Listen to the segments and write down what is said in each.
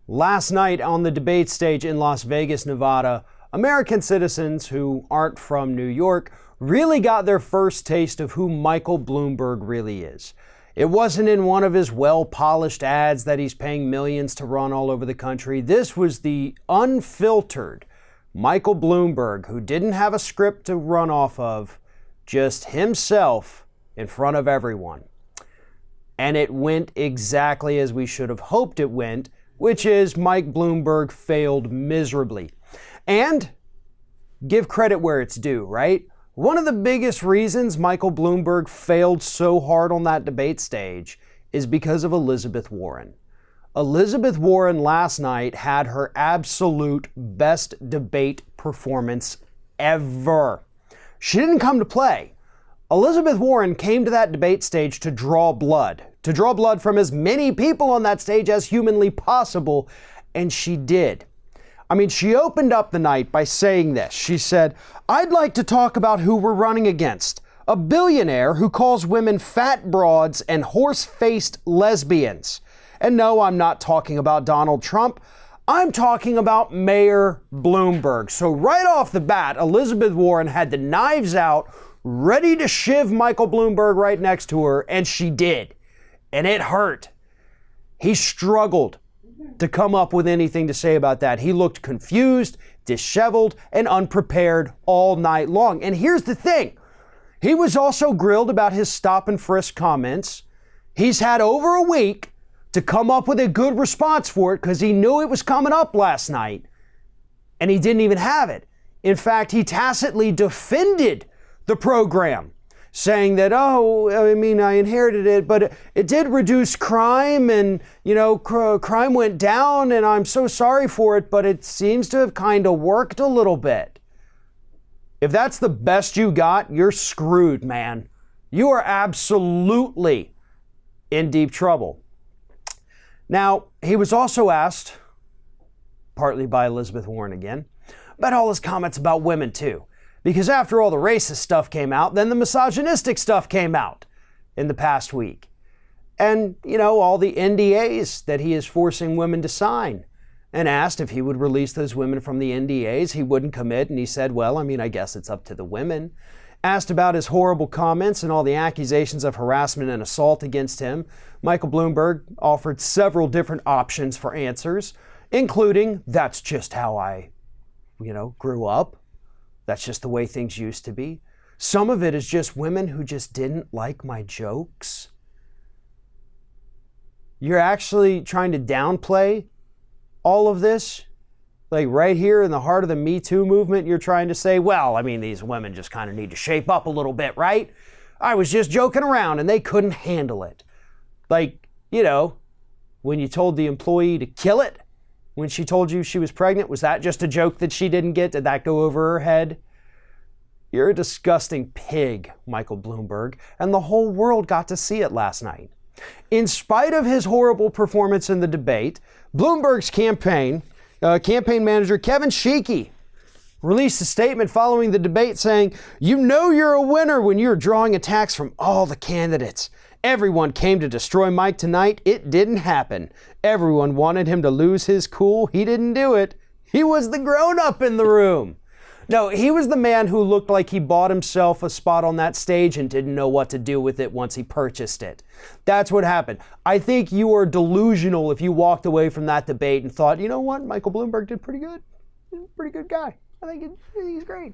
Last night on the debate stage in Las Vegas, Nevada, American citizens who aren't from New York really got their first taste of who Michael Bloomberg really is. It wasn't in one of his well-polished ads that he's paying millions to run all over the country. This was the unfiltered Michael Bloomberg, who didn't have a script to run off of, just himself in front of everyone. And it went exactly as we should have hoped it went, which is Mike Bloomberg failed miserably. And give credit where it's due, right? One of the biggest reasons Michael Bloomberg failed so hard on that debate stage is because of Elizabeth Warren. Elizabeth Warren last night had her absolute best debate performance ever. She didn't come to play. Elizabeth Warren came to that debate stage to draw blood from as many people on that stage as humanly possible, and she did. I mean, she opened up the night by saying this. She said, "I'd like to talk about who we're running against. A billionaire who calls women fat broads and horse-faced lesbians. And no, I'm not talking about Donald Trump. I'm talking about Mayor Bloomberg." So right off the bat, Elizabeth Warren had the knives out, ready to shiv Michael Bloomberg right next to her, and she did. And it hurt. He struggled to come up with anything to say about that. He looked confused, disheveled, and unprepared all night long. And here's the thing. He was also grilled about his stop and frisk comments. He's had over a week to come up with a good response for it because he knew it was coming up last night. And he didn't even have it. In fact, he tacitly defended the program, saying that, I inherited it, but it did reduce crime and, crime went down and I'm so sorry for it, but it seems to have kind of worked a little bit. If that's the best you got, you're screwed, man. You are absolutely in deep trouble. Now, he was also asked, partly by Elizabeth Warren again, about all his comments about women too. Because after all the racist stuff came out, then the misogynistic stuff came out in the past week. And, all the NDAs that he is forcing women to sign. And asked if he would release those women from the NDAs, he wouldn't commit. And he said, I guess it's up to the women. Asked about his horrible comments and all the accusations of harassment and assault against him, Michael Bloomberg offered several different options for answers, including, that's just how I, grew up. That's just the way things used to be. Some of it is just women who just didn't like my jokes. You're actually trying to downplay all of this? Like right here in the heart of the Me Too movement, you're trying to say, these women just kind of need to shape up a little bit, right? I was just joking around and they couldn't handle it. When you told the employee to kill it, when she told you she was pregnant, was that just a joke that she didn't get? Did that go over her head? You're a disgusting pig, Michael Bloomberg, and the whole world got to see it last night. In spite of his horrible performance in the debate, Bloomberg's campaign manager Kevin Sheekey released a statement following the debate saying, "You're a winner when you're drawing attacks from all the candidates. Everyone came to destroy Mike tonight. It didn't happen. Everyone wanted him to lose his cool. He didn't do it. He was the grown-up in the room." No, he was the man who looked like he bought himself a spot on that stage and didn't know what to do with it once he purchased it. That's what happened. I think you are delusional if you walked away from that debate and thought, you know what, Michael Bloomberg did pretty good. He's a pretty good guy. I think he's great.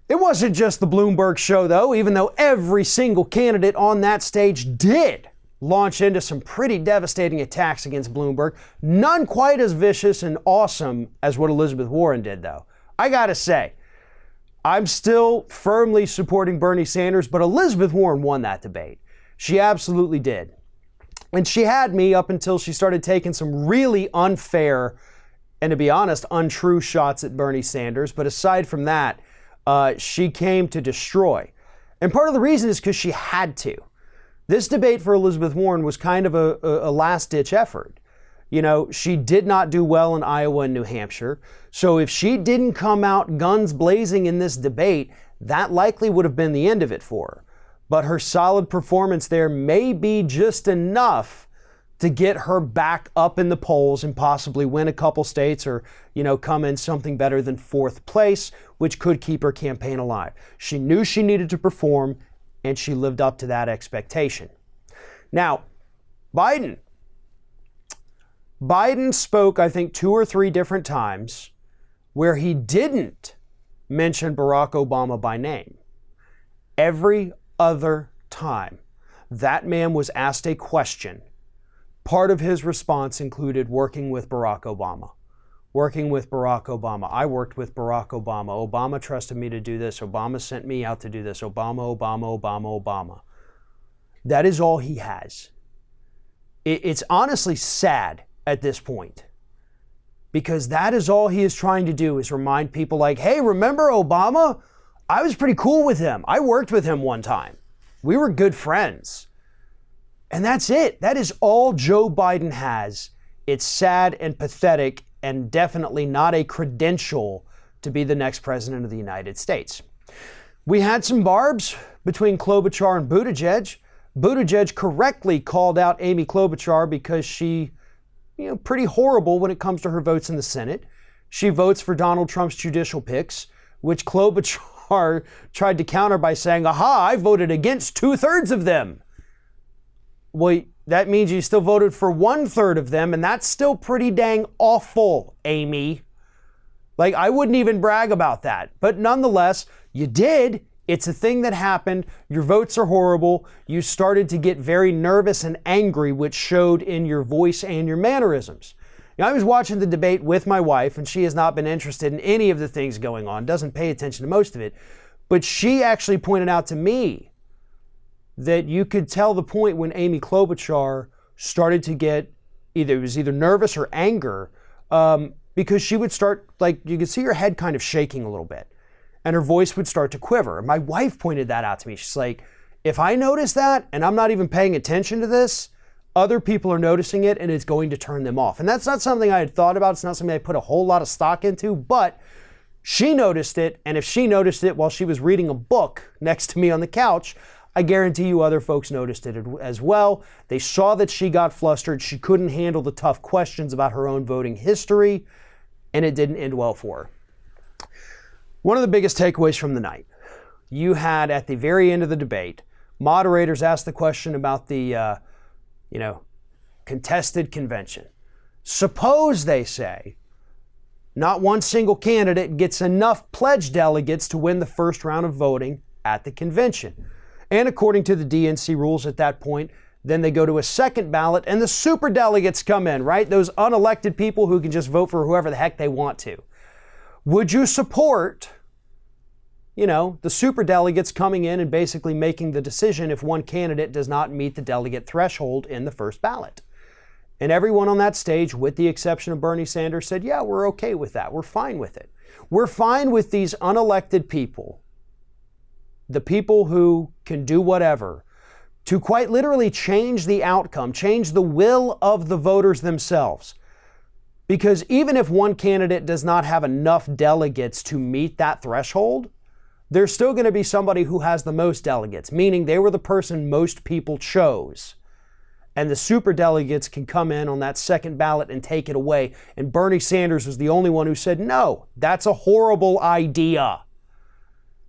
It wasn't just the Bloomberg show, though, even though every single candidate on that stage did launch into some pretty devastating attacks against Bloomberg. None quite as vicious and awesome as what Elizabeth Warren did, though. I gotta say, I'm still firmly supporting Bernie Sanders, but Elizabeth Warren won that debate. She absolutely did. And she had me up until she started taking some really unfair and, to be honest, untrue shots at Bernie Sanders. But aside from that, she came to destroy. And part of the reason is because she had to. This debate for Elizabeth Warren was kind of a last-ditch effort. She did not do well in Iowa and New Hampshire. So if she didn't come out guns blazing in this debate, that likely would have been the end of it for her. But her solid performance there may be just enough to get her back up in the polls and possibly win a couple states or, come in something better than fourth place, which could keep her campaign alive. She knew she needed to perform, and she lived up to that expectation. Now, Biden spoke, I think, 2 or 3 different times where he didn't mention Barack Obama by name. Every other time that man was asked a question, part of his response included working with Barack Obama. Working with Barack Obama. I worked with Barack Obama. Obama trusted me to do this. Obama sent me out to do this. Obama, Obama, Obama, Obama. That is all he has. It's honestly sad at this point, because that is all he is trying to do, is remind people like, hey, remember Obama? I was pretty cool with him. I worked with him one time. We were good friends. And that's it. That is all Joe Biden has. It's sad and pathetic, and definitely not a credential to be the next president of the United States. We had some barbs between Klobuchar and Buttigieg. Buttigieg correctly called out Amy Klobuchar because she, pretty horrible when it comes to her votes in the Senate. She votes for Donald Trump's judicial picks, which Klobuchar tried to counter by saying, aha, I voted against 2/3 of them. Well, that means you still voted for 1/3 of them, and that's still pretty dang awful, Amy. Like, I wouldn't even brag about that. But nonetheless, you did. It's a thing that happened. Your votes are horrible. You started to get very nervous and angry, which showed in your voice and your mannerisms. I was watching the debate with my wife, and she has not been interested in any of the things going on, doesn't pay attention to most of it. But she actually pointed out to me that you could tell the point when Amy Klobuchar started to get either nervous or anger, because she would start, you could see her head kind of shaking a little bit, and her voice would start to quiver. My wife pointed that out to me. She's like, if I notice that and I'm not even paying attention to this, other people are noticing it and it's going to turn them off. And that's not something I had thought about. It's not something I put a whole lot of stock into, but she noticed it. And if she noticed it while she was reading a book next to me on the couch, I guarantee you other folks noticed it as well. They saw that she got flustered. She couldn't handle the tough questions about her own voting history, and it didn't end well for her. One of the biggest takeaways from the night, you had at the very end of the debate, moderators asked the question about the, contested convention. Suppose, they say, not one single candidate gets enough pledged delegates to win the first round of voting at the convention. And according to the DNC rules at that point, then they go to a second ballot and the super delegates come in, right? Those unelected people who can just vote for whoever the heck they want to. Would you support, the super delegates coming in and basically making the decision if one candidate does not meet the delegate threshold in the first ballot? And everyone on that stage, with the exception of Bernie Sanders, said, yeah, we're okay with that. We're fine with it. We're fine with these unelected people, the people who can do whatever, to quite literally change the outcome, change the will of the voters themselves. Because even if one candidate does not have enough delegates to meet that threshold, there's still going to be somebody who has the most delegates, meaning they were the person most people chose. And the super delegates can come in on that second ballot and take it away. And Bernie Sanders was the only one who said, no, that's a horrible idea.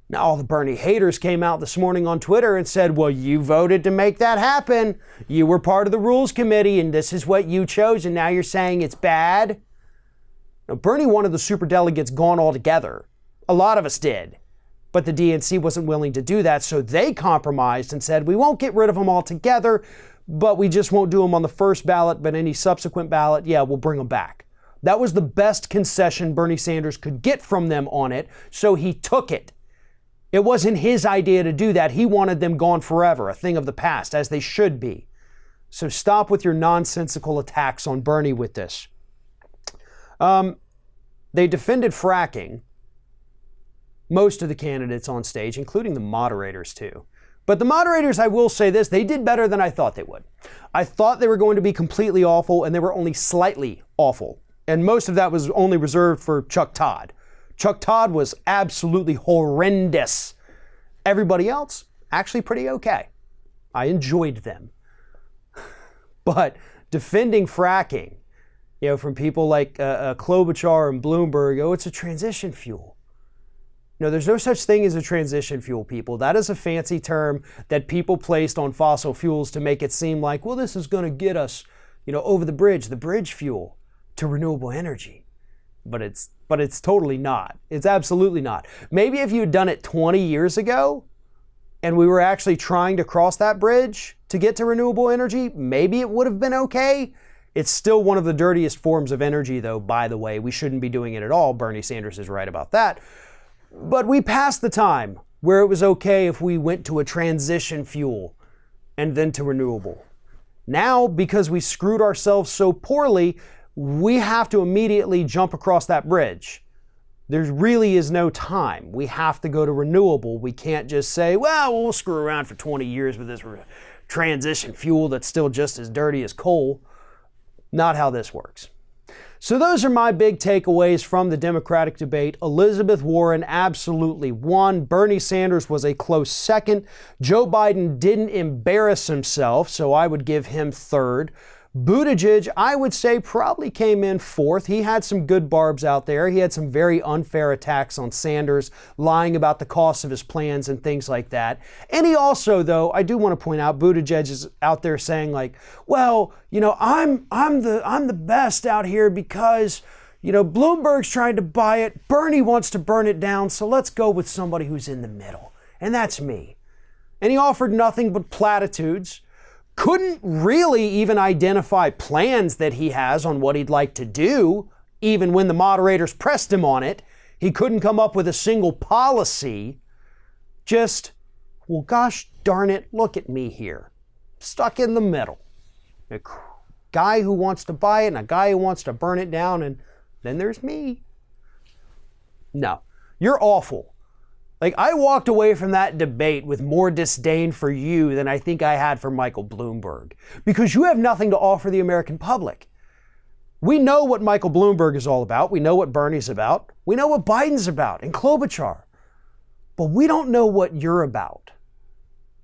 Now, all the Bernie haters came out this morning on Twitter and said, well, you voted to make that happen. You were part of the Rules Committee, and this is what you chose, and now you're saying it's bad? Now, Bernie wanted the superdelegates gone altogether. A lot of us did. But the DNC wasn't willing to do that, so they compromised and said, we won't get rid of them altogether, but we just won't do them on the first ballot, but any subsequent ballot, yeah, we'll bring them back. That was the best concession Bernie Sanders could get from them on it, so he took it. It wasn't his idea to do that. He wanted them gone forever, a thing of the past, as they should be. So stop with your nonsensical attacks on Bernie with this. They defended fracking, most of the candidates on stage, including the moderators too. But the moderators, I will say this, they did better than I thought they would. I thought they were going to be completely awful, and they were only slightly awful. And most of that was only reserved for Chuck Todd. Chuck Todd was absolutely horrendous. Everybody else, actually pretty okay. I enjoyed them. But defending fracking, from people like Klobuchar and Bloomberg. Oh, it's a transition fuel. No, there's no such thing as a transition fuel, people. That is a fancy term that people placed on fossil fuels to make it seem like, well, this is going to get us, over the bridge fuel to renewable energy. But it's totally not. It's absolutely not. Maybe if you had done it 20 years ago and we were actually trying to cross that bridge to get to renewable energy, maybe it would have been okay. It's still one of the dirtiest forms of energy, though, by the way. We shouldn't be doing it at all. Bernie Sanders is right about that. But we passed the time where it was okay if we went to a transition fuel and then to renewable. Now, because we screwed ourselves so poorly, we have to immediately jump across that bridge. There really is no time. We have to go to renewable. We can't just say, well, we'll screw around for 20 years with this transition fuel that's still just as dirty as coal. Not how this works. So those are my big takeaways from the Democratic debate. Elizabeth Warren absolutely won. Bernie Sanders was a close second. Joe Biden didn't embarrass himself, so I would give him third. Buttigieg, I would say, probably came in fourth. He had some good barbs out there. He had some very unfair attacks on Sanders, lying about the cost of his plans and things like that. And he also, though, I do want to point out, Buttigieg is out there saying like, well, I'm the best out here because, Bloomberg's trying to buy it. Bernie wants to burn it down. So let's go with somebody who's in the middle. And that's me. And he offered nothing but platitudes. Couldn't really even identify plans that he has on what he'd like to do, even when the moderators pressed him on it. He couldn't come up with a single policy. Just, well, gosh darn it, look at me here. Stuck in the middle. A guy who wants to buy it and a guy who wants to burn it down, and then there's me. No, you're awful. I walked away from that debate with more disdain for you than I think I had for Michael Bloomberg, because you have nothing to offer the American public. We know what Michael Bloomberg is all about. We know what Bernie's about. We know what Biden's about and Klobuchar. But we don't know what you're about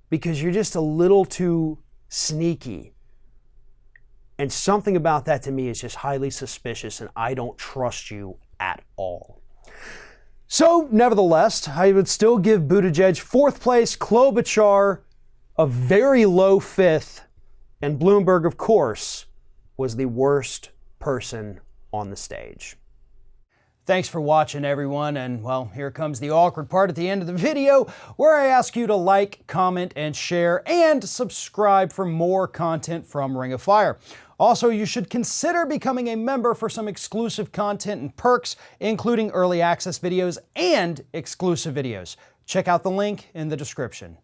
because you're just a little too sneaky. And something about that to me is just highly suspicious, and I don't trust you at all. So, nevertheless, I would still give Buttigieg fourth place, Klobuchar a very low fifth, and Bloomberg, of course, was the worst person on the stage. Thanks for watching, everyone, and well, here comes the awkward part at the end of the video where I ask you to like, comment, and share, and subscribe for more content from Ring of Fire. Also, you should consider becoming a member for some exclusive content and perks, including early access videos and exclusive videos. Check out the link in the description.